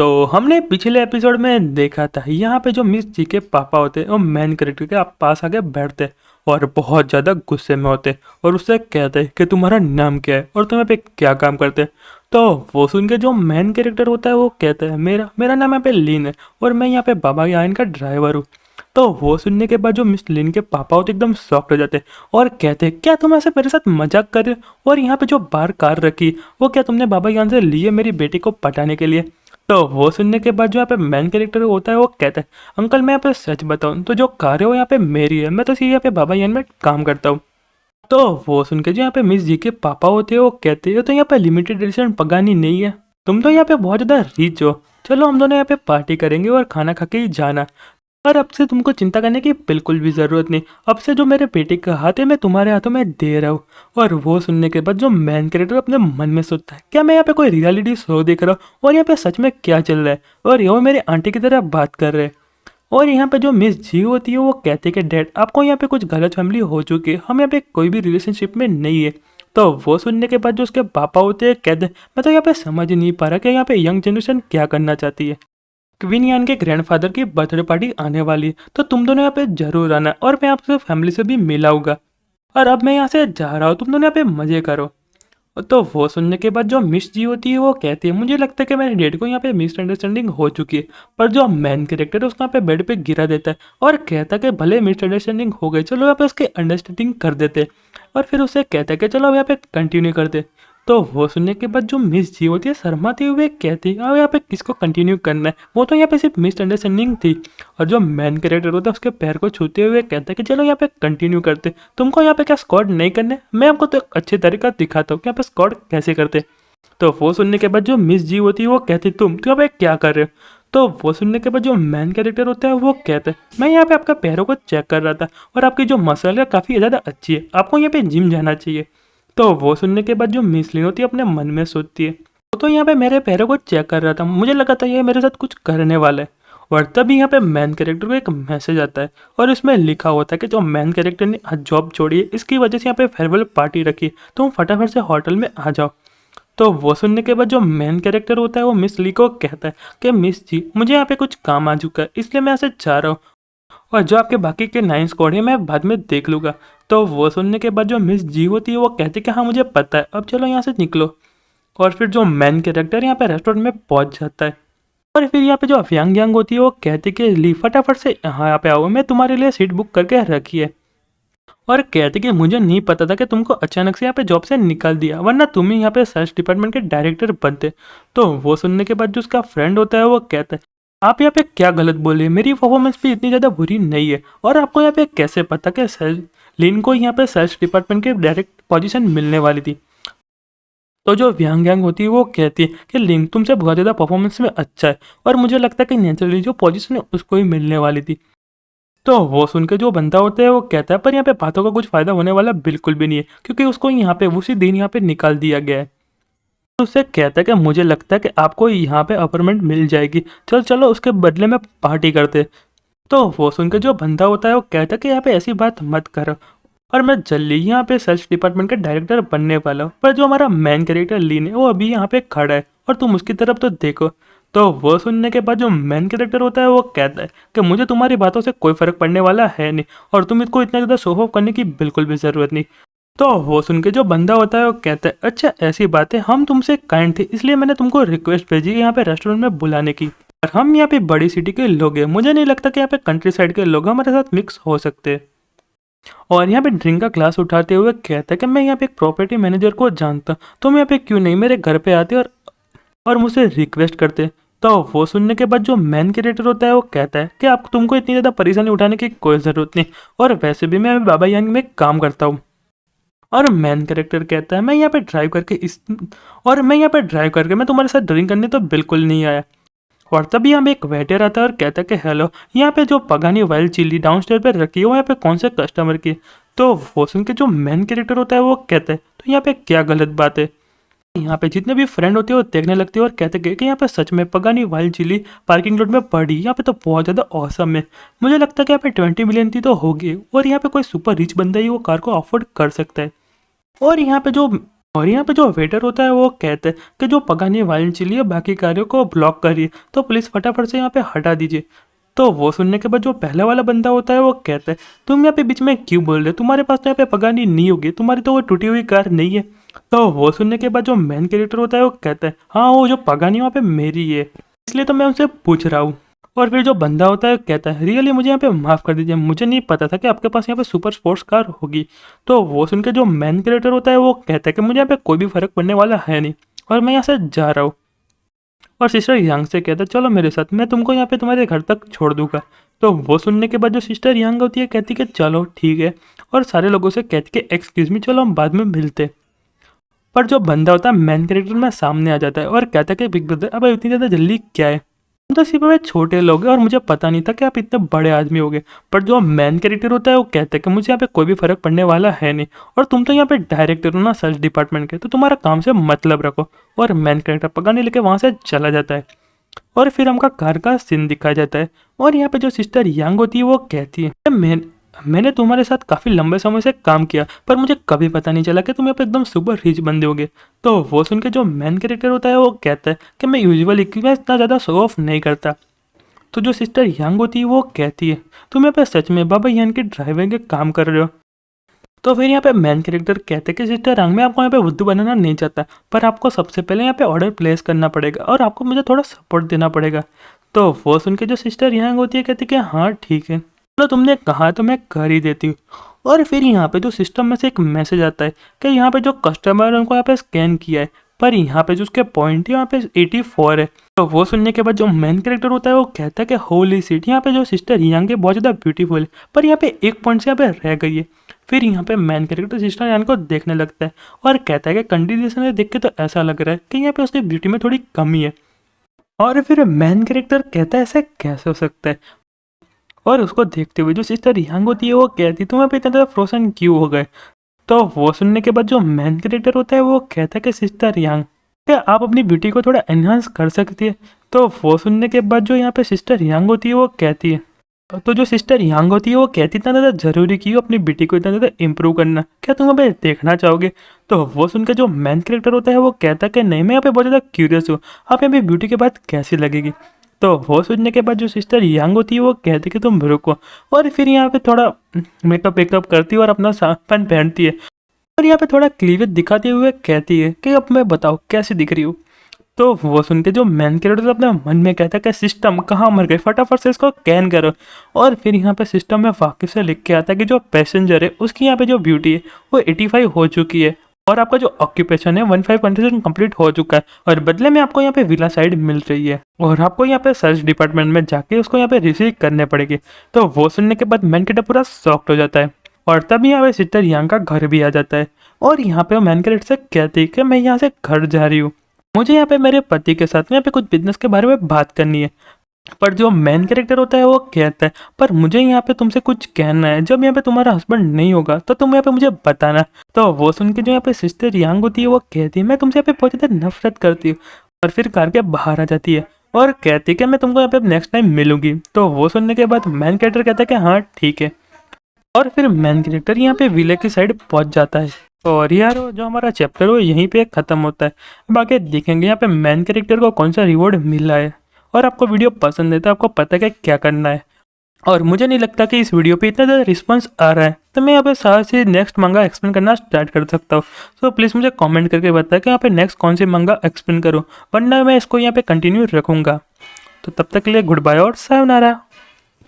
तो हमने पिछले एपिसोड में देखा था यहाँ पे जो मिस जी के पापा होते हैं वो मेन कैरेक्टर के पास आके बैठते और बहुत ज़्यादा गुस्से में होते और उससे कहते कि तुम्हारा नाम क्या है और तुम यहाँ पे क्या काम करते। तो वो सुन के जो मेन कैरेक्टर होता है वो कहता है मेरा मेरा नाम यहाँ पे लिन है और मैं यहाँ पे बाबा यान का ड्राइवर हूँ। तो वो सुनने के बाद जो मिस लिन के पापा होते एकदम शॉक्ड हो जाते हैं और कहते हैं क्या तुम ऐसे मेरे साथ मजाक कर रहे हो और यहाँ पे जो बाहर कार रखी वो क्या तुमने बाबा यान से लिए मेरी बेटी को पटाने के लिए। तो वो सुनने के बाद जो यहाँ पे मेन कैरेक्टर होता है वो कहता है अंकल मैं यहाँ पे सच बताऊँ तो जो कार है वो यहाँ पे मेरी है, मैं तो सिर्फ यहाँ पे बाबा यान में काम करता हूँ। तो वो सुन के जो यहाँ पे मिस जी के पापा होते हैं वो कहते हैं तो यहाँ पे लिमिटेड एडिशन पगानी नहीं है, तुम तो यहाँ पे बहुत ज़्यादा रिच हो, चलो हम दोनों यहाँ पे पार्टी करेंगे और खाना खा के ही जाना। और अब से तुमको चिंता करने की बिल्कुल भी ज़रूरत नहीं, अब से जो मेरे बेटे का हाथ है मैं तुम्हारे हाथों में दे रहा हूँ। और वो सुनने के बाद जो मेन कैरेक्टर अपने मन में सोचता है क्या मैं यहाँ पे कोई रियलिटी शो देख रहा हूँ और यहाँ पे सच में क्या चल रहा है और ये मेरे आंटी की तरह बात कर रहे हैं। और यहाँ पे जो मिस जी होती है वो कहते हैं कि डैड आपको यहाँ पे कुछ गलत फैमिली हो चुकी है, हम यहाँ पे कोई भी रिलेशनशिप में नहीं है। तो वो सुनने के बाद जो उसके पापा होते हैं कहते हैं मैं तो यहाँ पे समझ ही नहीं पा रहा कि यहाँ पे यंग जनरेशन क्या करना चाहती है। क्वीन यान के ग्रैंडफादर की बर्थडे पार्टी आने वाली है तो तुम दोनों यहाँ पे जरूर आना और मैं आपसे फैमिली से भी मिलाऊंगा। और अब मैं यहाँ से जा रहा हूँ, तुम दोनों यहाँ पे मजे करो। तो वो सुनने के बाद जो मिस जी होती है वो कहती है मुझे लगता है कि मेरे डैड को यहाँ पे मिसअंडरस्टैंडिंग हो चुकी है। पर जो मेन कैरेक्टर है उसको यहाँ पे बेड पे गिरा देता है और कहता है कि भले मिसअंडरस्टैंडिंग हो गई चलो यहाँ पे उसके अंडरस्टैंडिंग कर देते। और फिर उसे कहता है कि चलो अब यहाँ पे कंटिन्यू करते। तो वो सुनने के बाद जो मिस जी होती है शर्माते हुए कहती है अब यहाँ पे किसको कंटिन्यू करना है, वो तो यहाँ पे सिर्फ मिसअंडरस्टैंडिंग थी। और जो मेन कैरेक्टर होता है उसके पैर को छूते हुए कहता है कि चलो यहाँ पे कंटिन्यू करते, तुमको यहाँ पे क्या स्क्वाड नहीं करने, मैं आपको तो एक अच्छे तरीका दिखाता हूँ कि यहाँ पे स्क्वाड कैसे करते। तो वो सुनने के बाद जो मिस जी होती है वो कहती तुम यहाँ पे क्या कर रहे हो। तो वो सुनने के बाद जो मेन कैरेक्टर होता है वो कहता है मैं यहाँ पे आपका पैरों को चेक कर रहा था और आपकी जो मसल है काफ़ी ज़्यादा अच्छी है, आपको यहाँ पे जिम जाना चाहिए। तो वो सुनने के बाद जो मिसली होती है अपने मन में सोचती है वो तो यहाँ पे मेरे पैरों को चेक कर रहा था, मुझे लगा था ये मेरे साथ कुछ करने वाला है। और तभी यहाँ पे मेन कैरेक्टर को एक मैसेज आता है और इसमें लिखा होता है कि जो मेन कैरेक्टर ने आज जॉब छोड़ी है इसकी वजह से यहाँ पे फेयरवेल पार्टी रखी है, तुम फटाफट से होटल में आ जाओ। तो वो सुनने के बाद जो मेन कैरेक्टर होता है वो मिस ली को कहता है कि मिस जी मुझे यहाँ पे कुछ काम आ चुका है इसलिए मैं ऐसे चाह रहा हूँ और जो आपके बाकी के 9 स्क्वाड है मैं बाद में देख लूँगा। तो वो सुनने के बाद जो मिस जी होती है वो कहती कि हाँ मुझे पता है, अब चलो यहाँ से निकलो। और फिर जो मेन कैरेक्टर यहाँ पे रेस्टोरेंट में पहुँच जाता है और फिर यहाँ पे जो अफयांग यांग होती है वो कहती कि ली फटाफट से यहाँ पे आओ, मैं तुम्हारे लिए सीट बुक करके रखी है। और कहते कि मुझे नहीं पता था कि तुमको अचानक से यहाँ पे जॉब से निकाल दिया वरना तुम ही यहाँ पे सर्च डिपार्टमेंट के डायरेक्टर बनते। तो वो सुनने के बाद जो उसका फ्रेंड होता है वो कहता है आप यहाँ पे क्या गलत बोले, मेरी परफॉर्मेंस भी इतनी ज़्यादा बुरी नहीं है और आपको यहाँ पे कैसे पता कि लिन को यहाँ पे सर्च डिपार्टमेंट के डायरेक्ट पोजीशन मिलने वाली थी। तो जो व्यांग यांग होती है वो कहती है कि लिन तुमसे बहुत ज़्यादा परफॉर्मेंस में अच्छा है और मुझे लगता है कि नेचुरली जो पोजीशन है उसको ही मिलने वाली थी। तो वो सुन के जो बंदा होता है वो कहता है पर यहाँ पे बातों का कुछ फ़ायदा होने वाला बिल्कुल भी नहीं है क्योंकि उसको यहाँ पे उसी दिन यहाँ पे निकाल दिया गया है। तो उससे कहता है कि मुझे लगता है कि आपको यहाँ पे अपार्टमेंट मिल जाएगी, चलो चलो उसके बदले में पार्टी करते। तो वो सुन के जो बंदा होता है वो कहता है कि यहाँ पे ऐसी बात मत करो और मैं जल्दी यहाँ पे सर्च डिपार्टमेंट का डायरेक्टर बनने वाला हूँ। पर जो हमारा मेन कैरेक्टर लीन है वो अभी यहाँ पे खड़ा है और तुम उसकी तरफ तो देखो। तो वो सुनने के बाद जो मेन कैरेक्टर होता है वो कहता है कि मुझे तुम्हारी बातों से कोई फ़र्क पड़ने वाला है नहीं और तुम इसको इतना ज़्यादा शो ऑफ करने की बिल्कुल भी ज़रूरत नहीं। तो वो सुन के जो बंदा होता है वो कहता है अच्छा ऐसी बात है, हम तुमसे काइंड थे इसलिए मैंने तुमको रिक्वेस्ट भेजी यहाँ पे रेस्टोरेंट में बुलाने की, और हम यहाँ पे बड़ी सिटी के लोग हैं, मुझे नहीं लगता कि यहाँ पे कंट्री साइड के लोग हमारे साथ मिक्स हो सकते। और यहाँ पे ड्रिंक का ग्लास उठाते हुए कहता है कि मैं यहाँ पे एक प्रॉपर्टी मैनेजर को जानता, तुम यहाँ पे क्यों नहीं मेरे घर पे आते और मुझसे रिक्वेस्ट करते। तो वो सुनने के बाद जो मेन कैरेक्टर होता है वो कहता है कि आप तुमको इतनी ज़्यादा परेशानी उठाने की कोई ज़रूरत नहीं और वैसे भी मैं बाबा यान में काम करता हूँ। और मेन कैरेक्टर कहता है मैं यहाँ पे ड्राइव करके मैं तुम्हारे साथ ड्रिंक करने तो बिल्कुल नहीं आया। और तभी यहाँ पे एक वेटर आता है और कहता है कि हेलो, यहाँ पे जो पगानी वाइल्ड चिली डाउनस्टेयर पे रखी है वो यहाँ पे कौन से कस्टमर की। तो वो सुन के जो मेन कैरेक्टर होता है वो कहता है तो यहाँ पे क्या गलत बात है। यहाँ पे जितने भी फ्रेंड होते हैं वो देखने लगते हैं और कहते हैं कि यहाँ पे सच में Pagani wild chili parking lot में पड़ी, यहाँ पे तो बहुत ज़्यादा औसम है, मुझे लगता है कि यहाँ पे 20 मिलियन की तो होगी और यहाँ पे कोई सुपर रिच बंदा ही वो कार को अफोर्ड कर सकता है। और यहाँ पे जो और यहाँ पे जो वेटर होता है वो कहता है कि जो पगानी वाइन चिली है बाकी कार्यों को ब्लॉक करिए, तो पुलिस फटाफट से यहाँ पे हटा दीजिए। तो वो सुनने के बाद जो पहले वाला बंदा होता है वो कहता है तुम यहाँ पे बीच में क्यों बोल रहे हो, तुम्हारे पास तो यहाँ पे पगानी नहीं होगी, तुम्हारी तो वो टूटी हुई कार नहीं है। तो वो सुनने के बाद जो मेन कैरेक्टर होता है वो कहता है हाँ वो जो पगानी वहाँ पे मेरी है, इसलिए तो मैं उनसे पूछ रहा हूँ। और फिर जो बंदा होता है कहता है रियली मुझे यहाँ पे माफ़ कर दीजिए, मुझे नहीं पता था कि आपके पास यहाँ पे सुपर स्पोर्ट्स कार होगी। तो वो सुन के जो मेन कैरेक्टर होता है वो कहता है कि मुझे यहाँ पे कोई भी फ़र्क पड़ने वाला है नहीं और मैं यहाँ से जा रहा हूँ। और सिस्टर यांग से कहता है चलो मेरे साथ, मैं तुमको यहाँ पे तुम्हारे घर तक छोड़ दूंगा। तो वो सुनने के बाद जो सिस्टर यांग होती है कहती कि चलो ठीक है, और सारे लोगों से कहती कि एक्सक्यूज मी चलो हम बाद में मिलते। पर जो बंदा होता है मेन कैरेक्टर में सामने आ जाता है और कहता है कि बिग ब्रदर अब इतनी ज़्यादा जल्दी क्या है, हम तो सिर्फ वे छोटे लोग हैं और मुझे पता नहीं था कि आप इतने बड़े आदमी हो गए। पर जो मेन कैरेक्टर होता है वो कहता है कि मुझे यहाँ पे कोई भी फर्क पड़ने वाला है नहीं, और तुम तो यहाँ पे डायरेक्टर हो ना सर्च डिपार्टमेंट के, तो तुम्हारा काम से मतलब रखो। और मेन कैरेक्टर पकड़ने लेके वहाँ से चला जाता है। और फिर हमका कार का सीन दिखाया जाता है और यहाँ पे जो सिस्टर यांग होती है वो कहती है मैंने तुम्हारे साथ काफ़ी लंबे समय से काम किया पर मुझे कभी पता नहीं चला कि तुम यहाँ पे एकदम सुपर रिच बंदे होगे। तो वो सुन के जो मेन कैरेक्टर होता है वो कहता है कि मैं यूजुअली मैं इतना ज़्यादा शो ऑफ नहीं करता। तो जो सिस्टर यांग होती है वो कहती है तुम यहाँ पे सच में बाबा यान के ड्राइवर के काम कर रहे हो। तो फिर यहाँ पे मेन कैरेक्टर कहते हैं कि सिस्टर यांग मैं आपको यहाँ पे बुद्धू बनाना नहीं चाहता, पर आपको सबसे पहले यहाँ पे ऑर्डर प्लेस करना पड़ेगा और आपको मुझे थोड़ा सपोर्ट देना पड़ेगा। तो वो सुन के जो सिस्टर यांग होती है कहती है कि हाँ ठीक है चलो तुमने कहा तो मैं कर ही देती हूँ। और फिर यहाँ पे जो सिस्टम में से एक मैसेज आता है कि यहाँ पे जो कस्टमर है उनको यहाँ पे स्कैन किया है, पर यहाँ पे जो उसके पॉइंट है यहाँ पे 84 है। तो वो सुनने के बाद जो मेन कैरेक्टर होता है वो कहता है कि होली सीट यहाँ पे जो सिस्टर यांग है बहुत ज़्यादा ब्यूटीफुल है, पर यहाँ पे एक पॉइंट से यहाँ पे रह गई है। फिर यहाँ पे मेन कैरेक्टर सिस्टर यांग को देखने लगता है और कहता है कि कंडीशन देख के तो ऐसा लग रहा है कि यहाँ पे उसकी ब्यूटी में थोड़ी कमी है। और फिर मेन कैरेक्टर कहता है ऐसा कैसे हो सकता है, और उसको देखते हुए जो सिस्टर यांग होती है वो कहती तुम पे इतना ज़्यादा फ्रोजन क्यों हो गए। तो वो सुनने के बाद जो मेन कैरेक्टर होता है वो कहता है कि सिस्टर यांग क्या आप अपनी ब्यूटी को थोड़ा एनहांस कर सकती है। तो वो सुनने के बाद जो यहाँ पे सिस्टर यांग होती है वो कहती है तो जो सिस्टर यांग होती है वो कहती इतना ज़्यादा ज़रूरी क्यों अपनी ब्यूटी को इतना ज़्यादा इंप्रूव करना, क्या तुम अभी देखना चाहोगे। तो वो सुनकर जो मेन कैरेक्टर होता है वो कहता है कि नहीं मैं यहाँ पे बहुत ज़्यादा क्यूरियस हूँ, आप यहाँ पे ब्यूटी के बाद कैसी लगेगी। तो वो सुनने के बाद जो सिस्टर यांग होती है वो कहती है कि तुम रुको, और फिर यहाँ पे थोड़ा मेकअप वेकअप करती है और अपना सामान पहनती है और यहाँ पे थोड़ा क्लीवेज दिखाते हुए कहती है कि अब मैं बताओ कैसी दिख रही हूँ। तो वो सुन के जो मेन कैरेक्टर अपने मन में कहता है कि सिस्टम कहाँ मर गए, फटाफट से इसको कैन करो। और फिर यहाँ पे सिस्टम में वाकिफ से लिख के आता है कि जो पैसेंजर है उसकी यहाँ पे जो ब्यूटी है वो 85 हो चुकी है और आपका जो ऑक्यूपेशन है 15% कंप्लीट हो चुका है, और बदले में आपको यहाँ पे विला साइड मिल रही है और आपको यहाँ पे सर्च डिपार्टमेंट में जाके उसको यहाँ पे रिसीव करने पड़ेगी। तो वो सुनने के बाद मेन कैरेक्टर पूरा शॉक्ड हो जाता है और तभी यहाँ पे सिस्टर यांग का घर भी आ जाता है और यहाँ पे मेन कैरेक्टर से कहती है कि मैं यहाँ से घर जा रही हूँ, मुझे यहाँ पे मेरे पति के साथ यहाँ पे कुछ बिजनेस के बारे में बात करनी है। पर जो मेन कैरेक्टर होता है वो कहता है पर मुझे यहाँ पे तुमसे कुछ कहना है, जब यहाँ पे तुम्हारा हस्बैंड नहीं होगा तो तुम यहाँ पे मुझे बताना। तो वो सुन के जो यहाँ पे सिस्टर यांग होती है वो कहती है मैं तुमसे यहाँ पे बहुत ज़्यादा नफरत करती हूँ, और फिर कार के बाहर आ जाती है और कहती है कि मैं तुमको यहाँ पे नेक्स्ट टाइम मिलूंगी। तो वो सुनने के बाद मेन कैरेक्टर कहता है कि हाँ ठीक है, और फिर मेन कैरेक्टर यहाँ पे विले की साइड पहुँच जाता है। और यार जो हमारा चैप्टर वो यहीं पे ख़त्म होता है। बाकी देखेंगे यहाँ पे मेन कैरेक्टर को कौन सा रिवॉर्ड मिला है, और आपको वीडियो पसंद है तो आपको पता है कि क्या करना है। और मुझे नहीं लगता कि इस वीडियो पे इतना ज़्यादा रिस्पांस आ रहा है, तो मैं यहाँ पे साथ से नेक्स्ट मंगा एक्सप्लेन करना स्टार्ट कर सकता हूँ। तो प्लीज़ मुझे कमेंट करके बताएं कि यहाँ पे नेक्स्ट कौन से मंगा एक्सप्लेन करूँ, वरना मैं इसको यहाँ पे कंटिन्यू रखूँगा। तो तब तक के लिए गुड बाय और सायोनारा।